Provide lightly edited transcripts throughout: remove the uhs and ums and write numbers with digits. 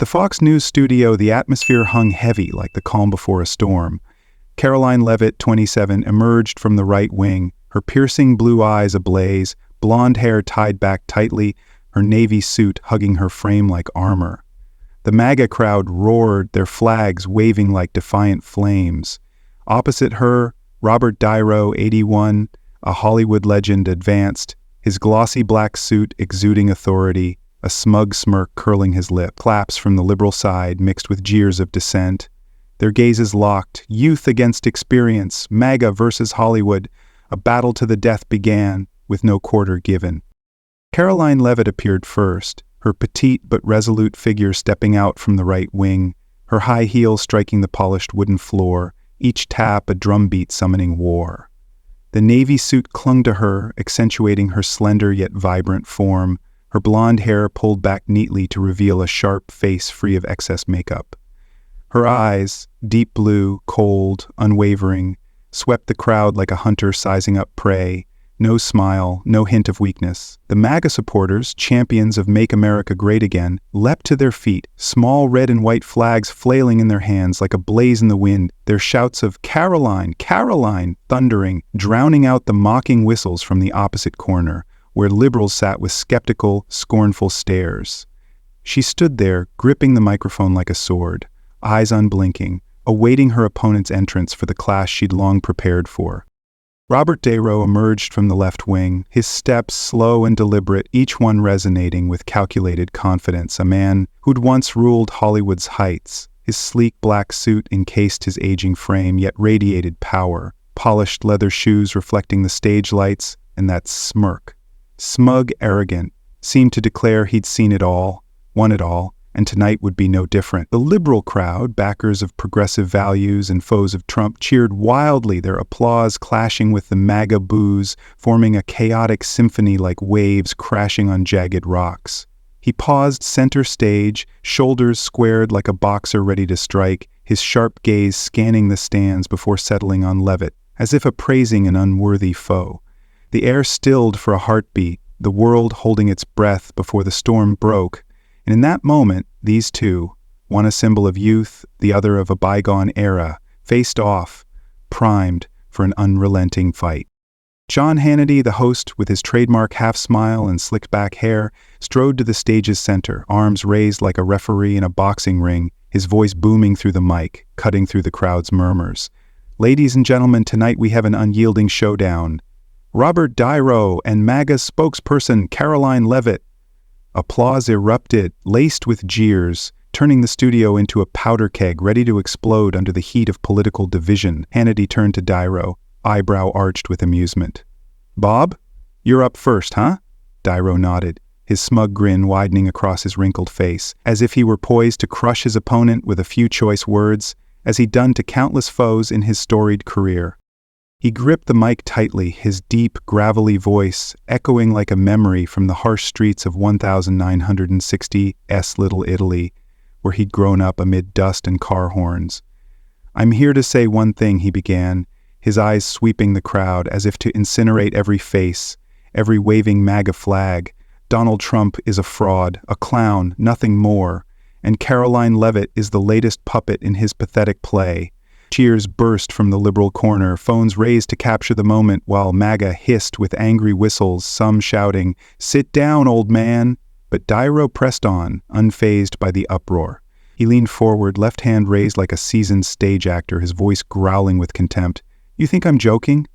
the Fox News studio, the atmosphere hung heavy like the calm before a storm. Karoline Leavitt, 27, emerged from the right wing, her piercing blue eyes ablaze, blonde hair tied back tightly, her navy suit hugging her frame like armor. The MAGA crowd roared, their flags waving like defiant flames. Opposite her, Robert Niro, 81, a Hollywood legend, advanced, his glossy black suit exuding authority, a smug smirk curling his lip. Claps from the liberal side mixed with jeers of dissent. Their gazes locked, youth against experience, MAGA versus Hollywood. A battle to the death began, with no quarter given. Karoline Leavitt appeared first, her petite but resolute figure stepping out from the right wing, her high heels striking the polished wooden floor, each tap a drumbeat summoning war. The navy suit clung to her, accentuating her slender yet vibrant form, her blonde hair pulled back neatly to reveal a sharp face free of excess makeup. Her eyes, deep blue, cold, unwavering, swept the crowd like a hunter sizing up prey. No smile, no hint of weakness. The MAGA supporters, champions of Make America Great Again, leapt to their feet, small red and white flags flailing in their hands like a blaze in the wind, their shouts of "Karoline, Karoline!" thundering, drowning out the mocking whistles from the opposite corner, where liberals sat with skeptical, scornful stares. She stood there, gripping the microphone like a sword, eyes unblinking, awaiting her opponent's entrance for the clash she'd long prepared for. Robert Niro emerged from the left wing, his steps slow and deliberate, each one resonating with calculated confidence, a man who'd once ruled Hollywood's heights. His sleek black suit encased his aging frame, yet radiated power, polished leather shoes reflecting the stage lights, and that smirk, smug, arrogant, seemed to declare he'd seen it all, won it all, and tonight would be no different. The liberal crowd, backers of progressive values and foes of Trump, cheered wildly, their applause clashing with the MAGA boos, forming a chaotic symphony like waves crashing on jagged rocks. He paused center stage, shoulders squared like a boxer ready to strike, his sharp gaze scanning the stands before settling on Leavitt, as if appraising an unworthy foe. The air stilled for a heartbeat, the world holding its breath before the storm broke. And in that moment, these two, one a symbol of youth, the other of a bygone era, faced off, primed for an unrelenting fight. John Hannity, the host, with his trademark half-smile and slicked-back hair, strode to the stage's center, arms raised like a referee in a boxing ring, his voice booming through the mic, cutting through the crowd's murmurs. "Ladies and gentlemen, tonight we have an unyielding showdown. Robert Niro and MAGA spokesperson Karoline Leavitt." Applause erupted, laced with jeers, turning the studio into a powder keg ready to explode under the heat of political division. Hannity turned to Niro, eyebrow arched with amusement. "Bob, you're up first, huh?" Niro nodded, his smug grin widening across his wrinkled face, as if he were poised to crush his opponent with a few choice words, as he'd done to countless foes in his storied career. He gripped the mic tightly, his deep, gravelly voice echoing like a memory from the harsh streets of 1960's Little Italy, where he'd grown up amid dust and car horns. "I'm here to say one thing," he began, his eyes sweeping the crowd as if to incinerate every face, every waving MAGA flag. "Donald Trump is a fraud, a clown, nothing more, and Karoline Leavitt is the latest puppet in his pathetic play." Cheers burst from the liberal corner, phones raised to capture the moment while MAGA hissed with angry whistles, some shouting, "Sit down, old man!" But Niro pressed on, unfazed by the uproar. He leaned forward, left hand raised like a seasoned stage actor, his voice growling with contempt. "You think I'm joking?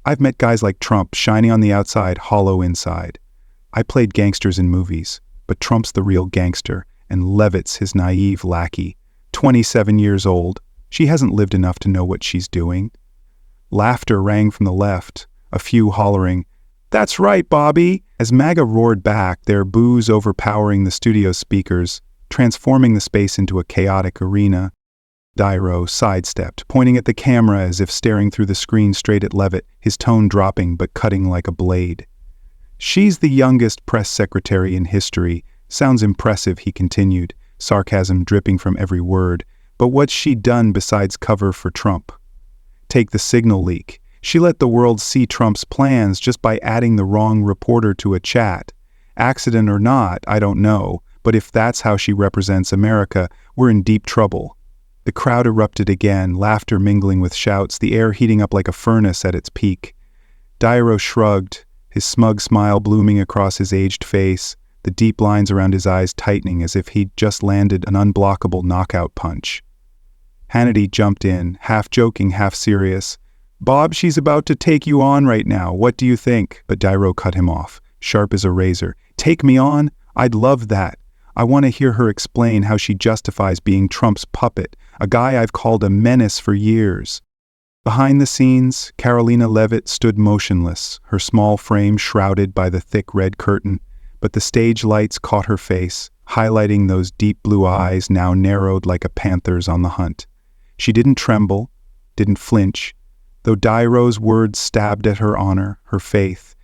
I've met guys like Trump, shiny on the outside, hollow inside. I played gangsters in movies, but Trump's the real gangster, and Leavitt's his naive lackey. 27 years old. She hasn't lived enough to know what she's doing." Laughter rang from the left, a few hollering, "That's right, Bobby!" as MAGA roared back, their boos overpowering the studio speakers, transforming the space into a chaotic arena. Niro sidestepped, pointing at the camera as if staring through the screen straight at Leavitt, his tone dropping but cutting like a blade. "She's the youngest press secretary in history. Sounds impressive," he continued, sarcasm dripping from every word. "But what's she done besides cover for Trump? Take the signal leak. She let the world see Trump's plans just by adding the wrong reporter to a chat. Accident or not, I don't know, But if that's how she represents America, we're in deep trouble. The crowd erupted again, laughter mingling with shouts, the air heating up like a furnace at its peak. Niro shrugged, his smug smile blooming across his aged face, the deep lines around his eyes tightening as if he'd just landed an unblockable knockout punch. Hannity jumped in, half joking, half serious. "Bob, she's about to take you on right now. What do you think?" But Niro cut him off, sharp as a razor. "Take me on? I'd love that. I want to hear her explain how she justifies being Trump's puppet, a guy I've called a menace for years." Behind the scenes, Karoline Leavitt stood motionless, her small frame shrouded by the thick red curtain, but the stage lights caught her face, highlighting those deep blue eyes now narrowed like a panther's on the hunt. She didn't tremble, didn't flinch, though Niro's words stabbed at her honor, her faith,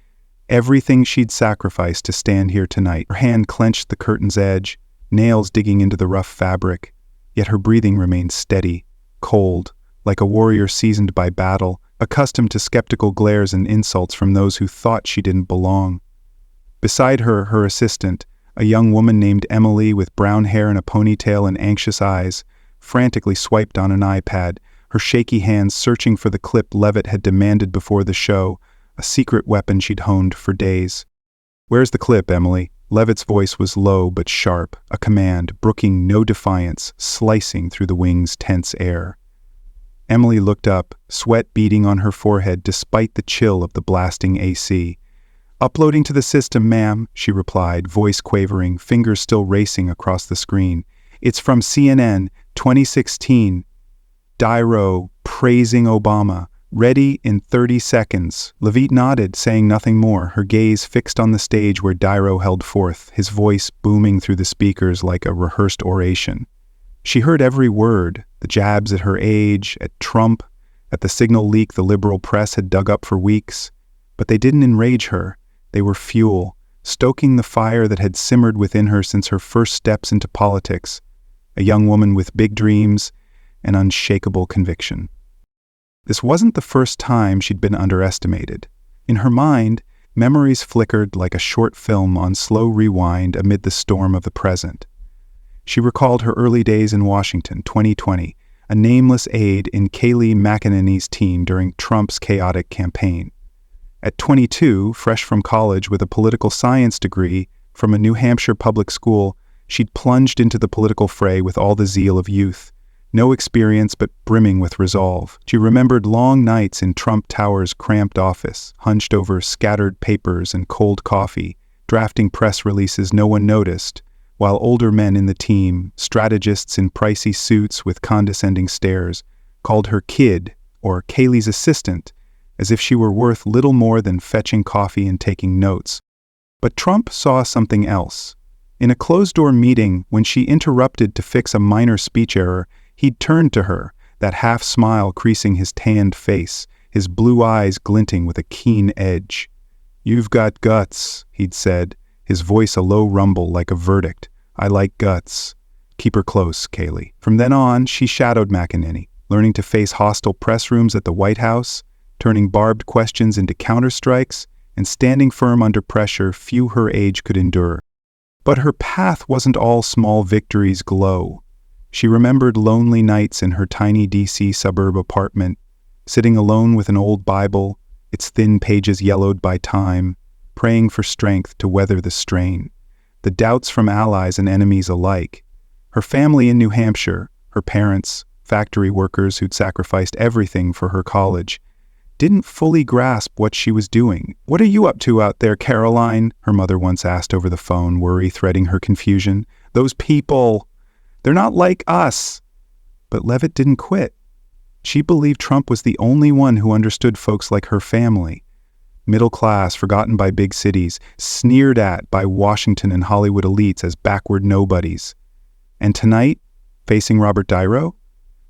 everything she'd sacrificed to stand here tonight. Her hand clenched the curtain's edge, nails digging into the rough fabric, yet her breathing remained steady, cold, like a warrior seasoned by battle, accustomed to skeptical glares and insults from those who thought she didn't belong. Beside her, her assistant, a young woman named Emily with brown hair and a ponytail and anxious eyes, frantically swiped on an iPad, her shaky hands searching for the clip Leavitt had demanded before the show, a secret weapon she'd honed for days. "Where's the clip, Emily?" Leavitt's voice was low but sharp, a command, brooking no defiance, slicing through the wing's tense air. Emily looked up, sweat beading on her forehead despite the chill of the blasting AC. "Uploading to the system, ma'am," she replied, voice quavering, fingers still racing across the screen. "It's from CNN, 2016. Niro praising Obama. Ready in 30 seconds. Leavitt nodded, saying nothing more, her gaze fixed on the stage where Niro held forth, his voice booming through the speakers like a rehearsed oration. She heard every word, the jabs at her age, at Trump, at the signal leak the liberal press had dug up for weeks. But they didn't enrage her. They were fuel, stoking the fire that had simmered within her since her first steps into politics, a young woman with big dreams and unshakable conviction. This wasn't the first time she'd been underestimated. In her mind, memories flickered like a short film on slow rewind amid the storm of the present. She recalled her early days in Washington, 2020, a nameless aide in Kayleigh McEnany's team during Trump's chaotic campaign. At 22, fresh from college with a political science degree from a New Hampshire public school, she'd plunged into the political fray with all the zeal of youth. No experience but brimming with resolve. She remembered long nights in Trump Tower's cramped office, hunched over scattered papers and cold coffee, drafting press releases no one noticed, while older men in the team, strategists in pricey suits with condescending stares, called her kid or Kayleigh's assistant, as if she were worth little more than fetching coffee and taking notes. But Trump saw something else. In a closed-door meeting, when she interrupted to fix a minor speech error, he'd turned to her, that half-smile creasing his tanned face, his blue eyes glinting with a keen edge. "You've got guts," he'd said, his voice a low rumble like a verdict. "I like guts. Keep her close, Kayleigh." From then on, she shadowed McEnany, learning to face hostile press rooms at the White House, turning barbed questions into counterstrikes, and standing firm under pressure few her age could endure. But her path wasn't all small victories glow. She remembered lonely nights in her tiny D.C. suburb apartment, sitting alone with an old Bible, its thin pages yellowed by time, praying for strength to weather the strain. The doubts from allies and enemies alike. Her family in New Hampshire, her parents, factory workers who'd sacrificed everything for her college, didn't fully grasp what she was doing. "What are you up to out there, Karoline?" her mother once asked over the phone, worry threading her confusion. "Those people, they're not like us." But Leavitt didn't quit. She believed Trump was the only one who understood folks like her family. Middle class, forgotten by big cities, sneered at by Washington and Hollywood elites as backward nobodies. And tonight, facing Robert Niro,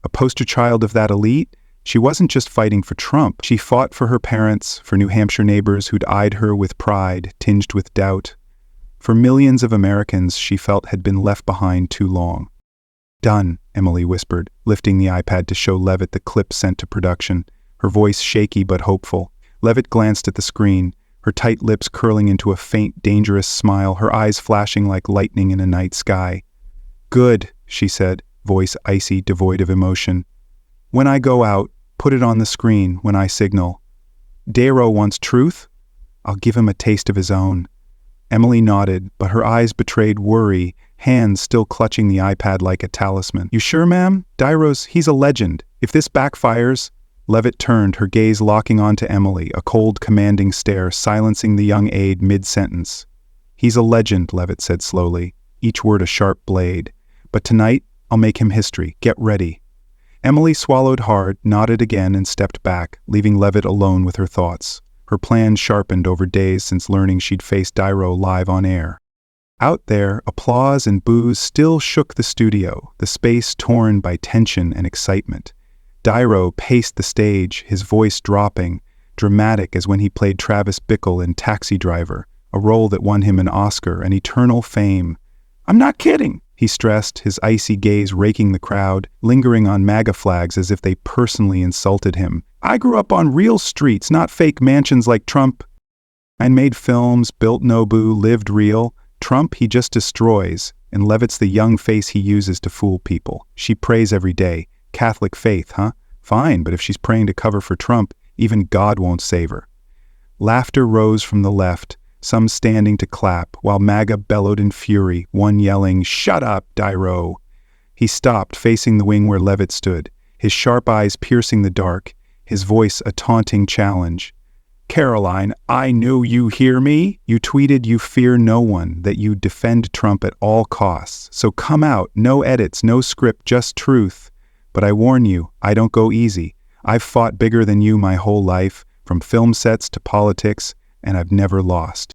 a poster child of that elite, she wasn't just fighting for Trump. She fought for her parents, for New Hampshire neighbors who'd eyed her with pride, tinged with doubt. For millions of Americans she felt had been left behind too long. "Done," Emily whispered, lifting the iPad to show Leavitt the clip sent to production, her voice shaky but hopeful. Leavitt glanced at the screen, her tight lips curling into a faint, dangerous smile, her eyes flashing like lightning in a night sky. "Good," she said, voice icy, devoid of emotion. "When I go out, put it on the screen when I signal. Darrow wants truth? I'll give him a taste of his own." Emily nodded, but her eyes betrayed worry, hands still clutching the iPad like a talisman. "You sure, ma'am? He's a legend. If this backfires—" Leavitt turned, her gaze locking onto Emily, a cold, commanding stare silencing the young aide mid-sentence. "He's a legend," Leavitt said slowly, each word a sharp blade. "But tonight, I'll make him history. Get ready." Emily swallowed hard, nodded again, and stepped back, leaving Leavitt alone with her thoughts. Her plan sharpened over days since learning she'd face Darrow live on air. Out there, applause and boos still shook the studio, the space torn by tension and excitement. Darrow paced the stage, his voice dropping, dramatic as when he played Travis Bickle in Taxi Driver, a role that won him an Oscar and eternal fame. "I'm not kidding," he stressed, his icy gaze raking the crowd, lingering on MAGA flags as if they personally insulted him. "I grew up on real streets, not fake mansions like Trump. I made films, built Nobu, lived real. Trump, he just destroys, and Leavitt's the young face he uses to fool people. She prays every day. Catholic faith, huh? Fine, but if she's praying to cover for Trump, even God won't save her." Laughter rose from the left, some standing to clap, while MAGA bellowed in fury, one yelling, "Shut up, Darrow!" He stopped, facing the wing where Leavitt stood, his sharp eyes piercing the dark, his voice a taunting challenge. "Karoline, I know you hear me. You tweeted you fear no one, that you defend Trump at all costs. So come out, no edits, no script, just truth. But I warn you, I don't go easy. I've fought bigger than you my whole life, from film sets to politics, and I've never lost."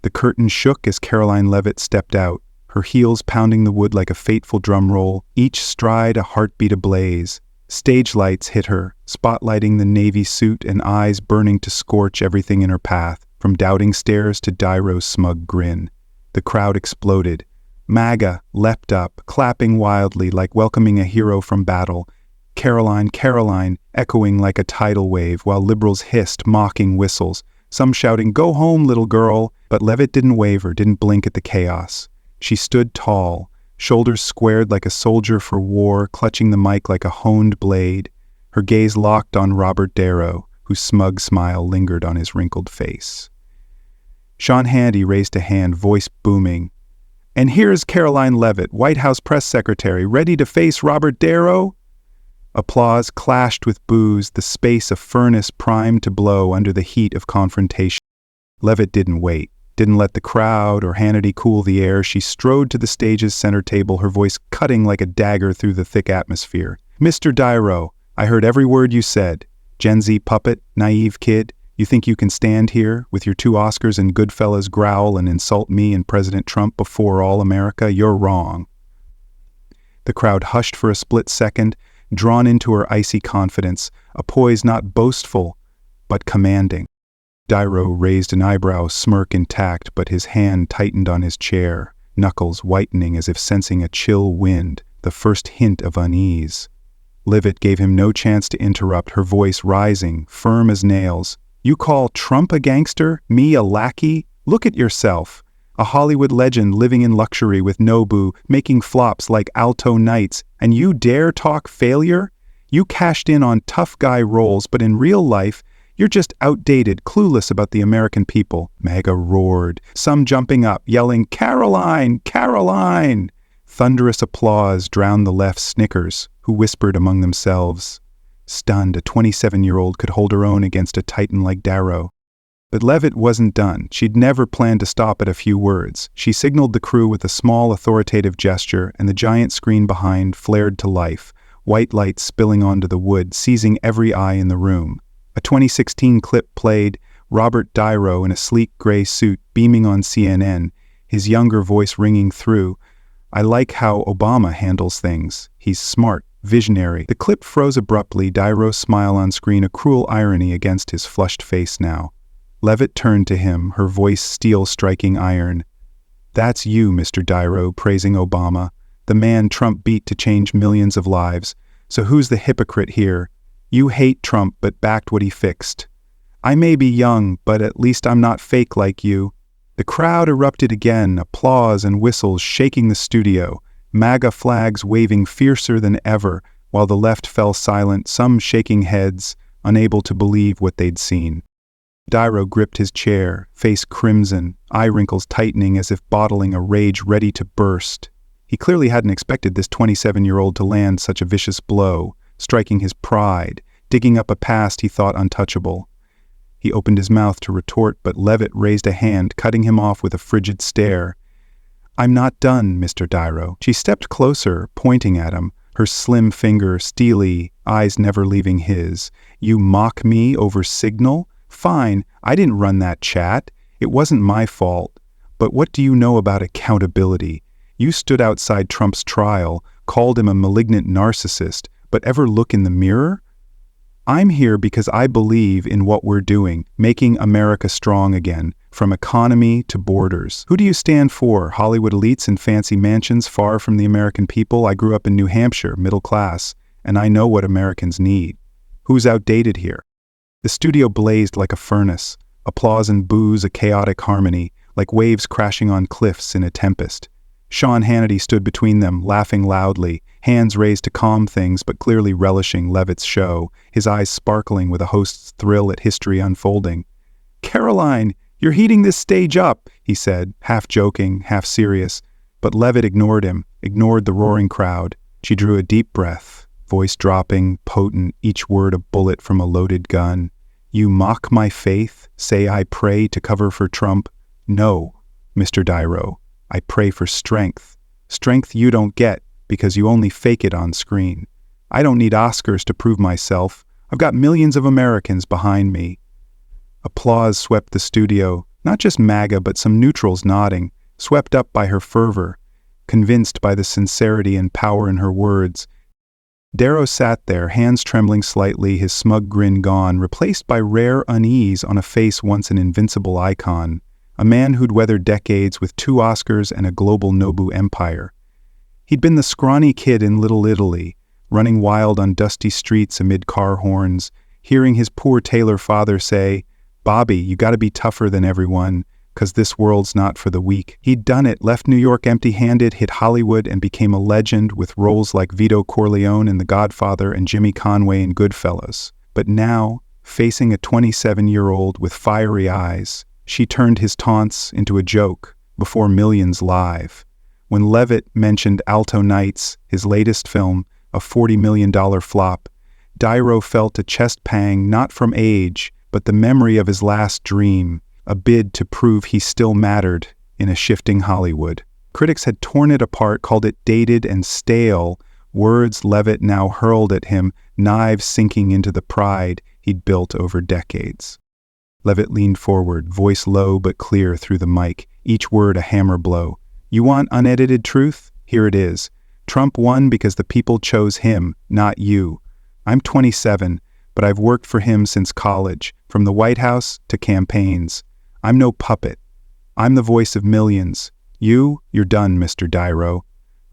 The curtain shook as Karoline Leavitt stepped out, her heels pounding the wood like a fateful drum roll, each stride a heartbeat ablaze. Stage lights hit her, spotlighting the navy suit and eyes burning to scorch everything in her path, from doubting stares to Darrow's smug grin. The crowd exploded. MAGA leapt up, clapping wildly like welcoming a hero from battle. "Karoline, Karoline," echoing like a tidal wave, while liberals hissed mocking whistles, some shouting, "Go home, little girl." But Leavitt didn't waver, didn't blink at the chaos. She stood tall, shoulders squared like a soldier for war, clutching the mic like a honed blade, her gaze locked on Robert Darrow, whose smug smile lingered on his wrinkled face. Sean Hannity raised a hand, voice booming. "And here's Karoline Leavitt, White House press secretary, ready to face Robert Darrow?" Applause clashed with boos, the space a furnace primed to blow under the heat of confrontation. Leavitt didn't wait, didn't let the crowd or Hannity cool the air. She strode to the stage's center table, her voice cutting like a dagger through the thick atmosphere. "Mr. Darrow, I heard every word you said. Gen Z puppet, naive kid, you think you can stand here with your 2 Oscars and Goodfellas growl and insult me and President Trump before all America? You're wrong." The crowd hushed for a split second, drawn into her icy confidence, a poise not boastful, but commanding. Darrow raised an eyebrow, smirk intact, but his hand tightened on his chair, knuckles whitening as if sensing a chill wind, the first hint of unease. Leavitt gave him no chance to interrupt, her voice rising, firm as nails. "You call Trump a gangster? Me a lackey? Look at yourself. A Hollywood legend living in luxury with Nobu, making flops like Alto Nights, and you dare talk failure? You cashed in on tough guy roles, but in real life, you're just outdated, clueless about the American people." MAGA roared, some jumping up, yelling, "Karoline! Karoline!" Thunderous applause drowned the left's snickers, who whispered among themselves. Stunned, a 27-year-old could hold her own against a titan like Darrow. But Leavitt wasn't done. She'd never planned to stop at a few words. She signaled the crew with a small, authoritative gesture, and the giant screen behind flared to life, white light spilling onto the wood, seizing every eye in the room. A 2016 clip played, Robert Darrow in a sleek gray suit beaming on CNN, his younger voice ringing through. "I like how Obama handles things. He's smart, visionary." The clip froze abruptly, Darrow's smile on screen, a cruel irony against his flushed face now. Leavitt turned to him, her voice steel striking iron. "That's you, Mr. Darrow, praising Obama, the man Trump beat to change millions of lives. So who's the hypocrite here? You hate Trump but backed what he fixed. I may be young, but at least I'm not fake like you." The crowd erupted again, applause and whistles shaking the studio, MAGA flags waving fiercer than ever, while the left fell silent, some shaking heads, unable to believe what they'd seen. Niro gripped his chair, face crimson, eye wrinkles tightening as if bottling a rage ready to burst. He clearly hadn't expected this 27-year-old to land such a vicious blow, striking his pride, digging up a past he thought untouchable. He opened his mouth to retort, but Leavitt raised a hand, cutting him off with a frigid stare. "I'm not done, Mr. Niro." She stepped closer, pointing at him, her slim finger steely, eyes never leaving his. "You mock me over Signal? Fine, I didn't run that chat. It wasn't my fault. But what do you know about accountability? You stood outside Trump's trial, called him a malignant narcissist, but ever look in the mirror? I'm here because I believe in what we're doing, making America strong again, from economy to borders. Who do you stand for? Hollywood elites in fancy mansions far from the American people? I grew up in New Hampshire, middle class, and I know what Americans need. Who's outdated here? The studio blazed like a furnace, applause and boos a chaotic harmony, like waves crashing on cliffs in a tempest. Sean Hannity stood between them, laughing loudly, hands raised to calm things but clearly relishing Leavitt's show, his eyes sparkling with a host's thrill at history unfolding. "Karoline, you're heating this stage up," he said, half joking, half serious, but Leavitt ignored him, ignored the roaring crowd. She drew a deep breath, voice dropping, potent, each word a bullet from a loaded gun. "You mock my faith, say I pray to cover for Trump? No, Mr. Niro. I pray for strength. Strength you don't get because you only fake it on screen. I don't need Oscars to prove myself. I've got millions of Americans behind me." Applause swept the studio, not just MAGA but some neutrals nodding, swept up by her fervor, convinced by the sincerity and power in her words. Niro sat there, hands trembling slightly, his smug grin gone, replaced by rare unease on a face once an invincible icon. A man who'd weathered decades with 2 Oscars and a global Nobu empire. He'd been the scrawny kid in Little Italy, running wild on dusty streets amid car horns, hearing his poor tailor father say, "Bobby, you gotta be tougher than everyone, 'cause this world's not for the weak." He'd done it, left New York empty-handed, hit Hollywood, and became a legend with roles like Vito Corleone in The Godfather and Jimmy Conway in Goodfellas. But now, facing a 27-year-old with fiery eyes, she turned his taunts into a joke before millions live. When Leavitt mentioned Alto Nights, his latest film, a $40 million flop, Niro felt a chest pang not from age, but the memory of his last dream, a bid to prove he still mattered in a shifting Hollywood. Critics had torn it apart, called it dated and stale, words Leavitt now hurled at him, knives sinking into the pride he'd built over decades. Leavitt leaned forward, voice low but clear through the mic, each word a hammer blow. "You want unedited truth? Here it is. Trump won because the people chose him, not you. I'm 27, but I've worked for him since college, from the White House to campaigns. I'm no puppet. I'm the voice of millions. You're done, Mr. Niro.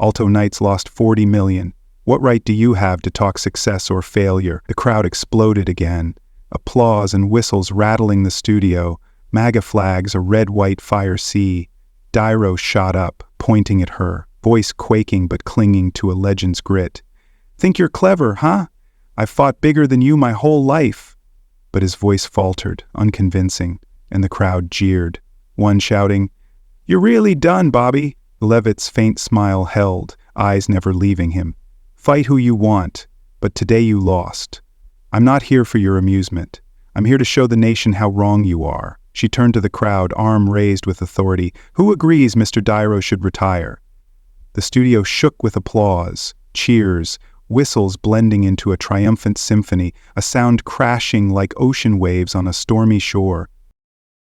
Alto Nights lost 40 million. What right do you have to talk success or failure?" The crowd exploded again. Applause and whistles rattling the studio, MAGA flags a red-white fire sea. Niro shot up, pointing at her, voice quaking but clinging to a legend's grit. "Think you're clever, huh? I've fought bigger than you my whole life." But his voice faltered, unconvincing, and the crowd jeered, one shouting, "You're really done, Bobby." Leavitt's faint smile held, eyes never leaving him. "Fight who you want, but today you lost. I'm not here for your amusement. I'm here to show the nation how wrong you are." She turned to the crowd, arm raised with authority. "Who agrees Mr. Niro should retire?" The studio shook with applause, cheers, whistles blending into a triumphant symphony, a sound crashing like ocean waves on a stormy shore.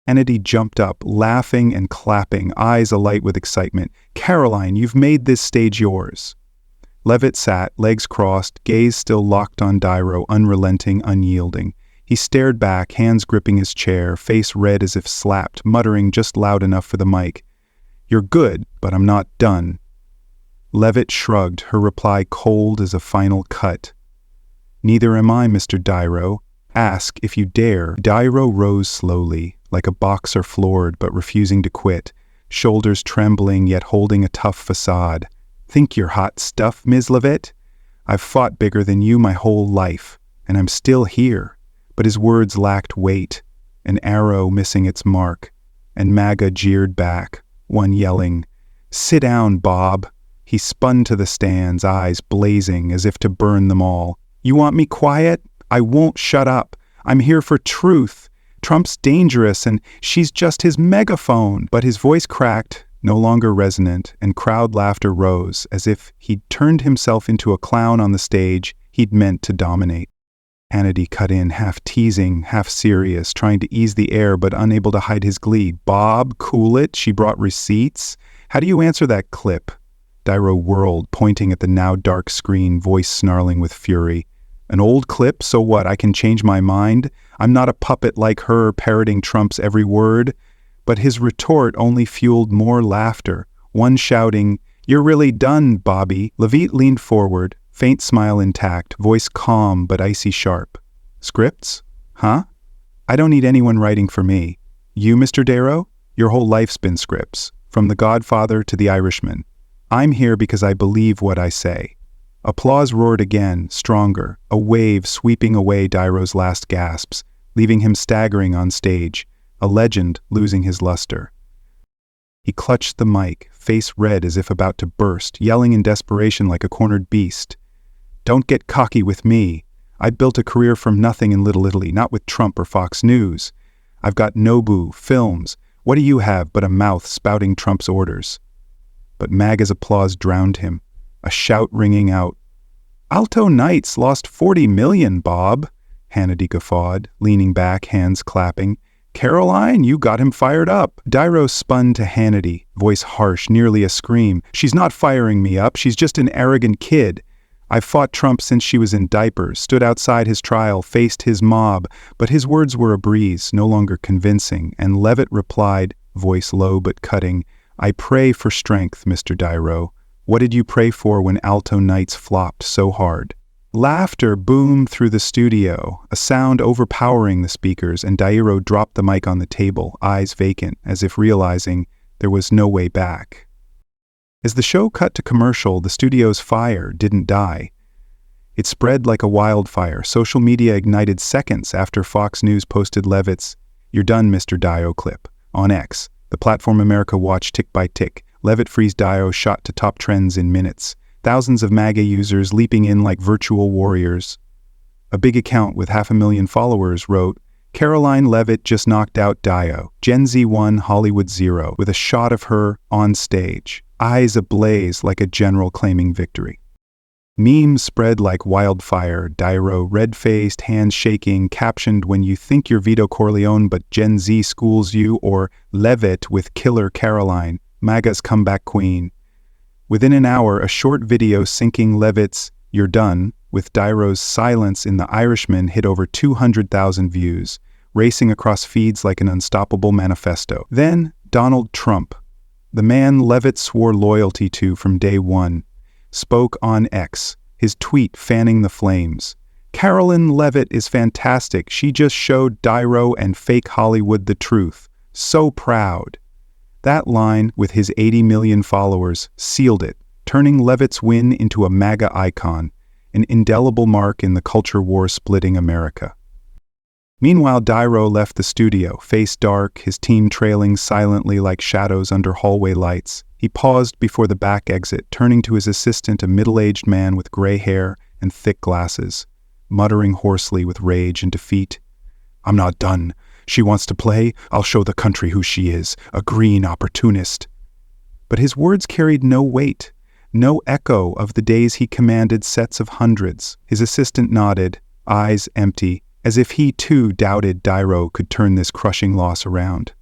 Hannity jumped up, laughing and clapping, eyes alight with excitement. "Karoline, you've made this stage yours." Leavitt sat, legs crossed, gaze still locked on Niro, unrelenting, unyielding. He stared back, hands gripping his chair, face red as if slapped, muttering just loud enough for the mic. "You're good, but I'm not done." Leavitt shrugged, her reply cold as a final cut. "Neither am I, Mr. Niro. Ask if you dare. Niro rose slowly, like a boxer floored but refusing to quit, shoulders trembling yet holding a tough facade. Think you're hot stuff, Ms. Leavitt? I've fought bigger than you my whole life, and I'm still here. But his words lacked weight, an arrow missing its mark, and MAGA jeered back, one yelling, "Sit down, Bob." He spun to the stands, eyes blazing as if to burn them all. You want me quiet? I won't shut up. I'm here for truth. Trump's dangerous and she's just his megaphone. But his voice cracked, no longer resonant, and crowd laughter rose as if he'd turned himself into a clown on the stage he'd meant to dominate. Hannity cut in, half teasing, half serious, trying to ease the air but unable to hide his glee. Bob, cool it, she brought receipts. How do you answer that clip? Niro whirled, pointing at the now dark screen, voice snarling with fury. An old clip, so what? I can change my mind? I'm not a puppet like her, parroting Trump's every word. But his retort only fueled more laughter, one shouting, "You're really done, Bobby." Leavitt leaned forward, faint smile intact, voice calm but icy sharp. Scripts? Huh? I don't need anyone writing for me. You, Mr. Niro? Your whole life's been scripts, from The Godfather to The Irishman. I'm here because I believe what I say. Applause roared again, stronger, a wave sweeping away Niro's last gasps, leaving him staggering on stage, a legend losing his luster. He clutched the mic, face red as if about to burst, yelling in desperation like a cornered beast. Don't get cocky with me. I built a career from nothing in Little Italy, not with Trump or Fox News. I've got Nobu, films. What do you have but a mouth spouting Trump's orders? But MAGA's applause drowned him, a shout ringing out. Alto Knights lost 40 million, Bob, Hannity guffawed, leaning back, hands clapping. Karoline, you got him fired up. Niro spun to Hannity, voice harsh, nearly a scream. She's not firing me up, she's just an arrogant kid. I've fought Trump since she was in diapers, stood outside his trial, faced his mob, but his words were a breeze, no longer convincing, and Leavitt replied, voice low but cutting, I pray for strength, Mr. Niro. What did you pray for when Alto Knights flopped so hard? Laughter boomed through the studio, a sound overpowering the speakers, and Niro dropped the mic on the table, eyes vacant, as if realizing there was no way back. As the show cut to commercial, the studio's fire didn't die. It spread like a wildfire. Social media ignited seconds after Fox News posted Leavitt's "You're done, Mr. Niro" clip on X. The platform America watched tick by tick. Leavitt frees Niro shot to top trends in minutes. Thousands of MAGA users leaping in like virtual warriors. A big account with 500,000 followers wrote, Karoline Leavitt just knocked out Niro. Gen Z 1, Hollywood 0, with a shot of her on stage, eyes ablaze like a general claiming victory. Memes spread like wildfire, Niro red-faced, hands shaking, captioned when you think you're Vito Corleone but Gen Z schools you, or Leavitt with killer Karoline, MAGA's comeback queen. Within an hour, a short video syncing Leavitt's "You're Done" with Niro's silence in The Irishman hit over 200,000 views, racing across feeds like an unstoppable manifesto. Then, Donald Trump, the man Leavitt swore loyalty to from day one, spoke on X, his tweet fanning the flames. Karoline Leavitt is fantastic. She just showed Niro and fake Hollywood the truth. So proud. That line, with his 80 million followers, sealed it, turning Leavitt's win into a MAGA icon, an indelible mark in the culture war splitting America. Meanwhile, Niro left the studio, face dark, his team trailing silently like shadows under hallway lights. He paused before the back exit, turning to his assistant, a middle-aged man with gray hair and thick glasses, muttering hoarsely with rage and defeat. I'm not done. She wants to play, I'll show the country who she is, a green opportunist. But his words carried no weight, no echo of the days he commanded sets of hundreds. His assistant nodded, eyes empty, as if he too doubted Niro could turn this crushing loss around.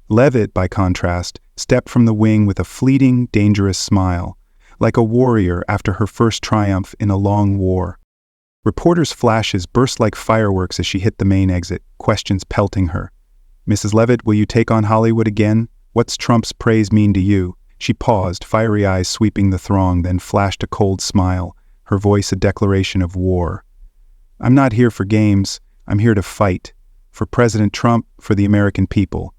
Leavitt, by contrast, stepped from the wing with a fleeting, dangerous smile, like a warrior after her first triumph in a long war. Reporters' flashes burst like fireworks as she hit the main exit, questions pelting her. Mrs. Leavitt, will you take on Hollywood again? What's Trump's praise mean to you? She paused, fiery eyes sweeping the throng, then flashed a cold smile, her voice a declaration of war. I'm not here for games. I'm here to fight. For President Trump, for the American people.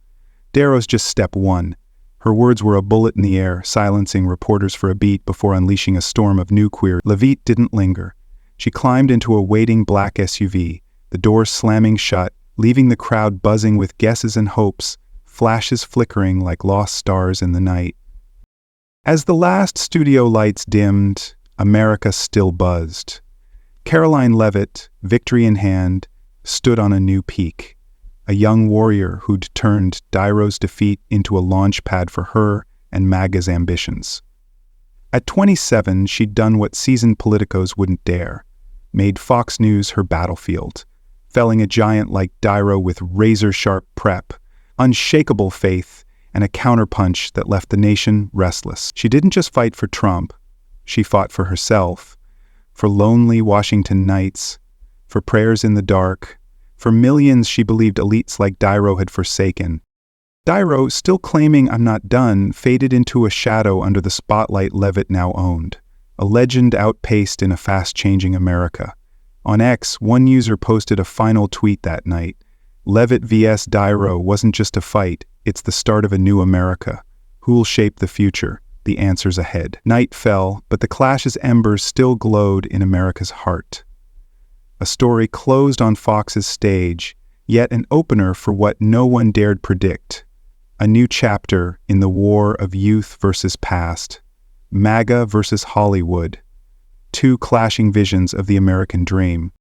Darrow's just step one. Her words were a bullet in the air, silencing reporters for a beat before unleashing a storm of new queer. Leavitt didn't linger. She climbed into a waiting black SUV, the doors slamming shut, leaving the crowd buzzing with guesses and hopes, flashes flickering like lost stars in the night. As the last studio lights dimmed, America still buzzed. Karoline Leavitt, victory in hand, stood on a new peak, a young warrior who'd turned Darrow's defeat into a launch pad for her and MAGA's ambitions. At 27, she'd done what seasoned politicos wouldn't dare, made Fox News her battlefield, felling a giant like Darrow with razor-sharp prep, unshakable faith, and a counterpunch that left the nation restless. She didn't just fight for Trump, she fought for herself, for lonely Washington nights, for prayers in the dark, for millions she believed elites like Darrow had forsaken. Darrow, still claiming "I'm not done," faded into a shadow under the spotlight Leavitt now owned, a legend outpaced in a fast-changing America. On X, one user posted a final tweet that night. Leavitt vs. Darrow wasn't just a fight, it's the start of a new America. Who'll shape the future? The answer's ahead. Night fell, but the clash's embers still glowed in America's heart. A story closed on Fox's stage, yet an opener for what no one dared predict. A new chapter in the war of youth versus past, MAGA versus Hollywood. Two clashing visions of the American dream.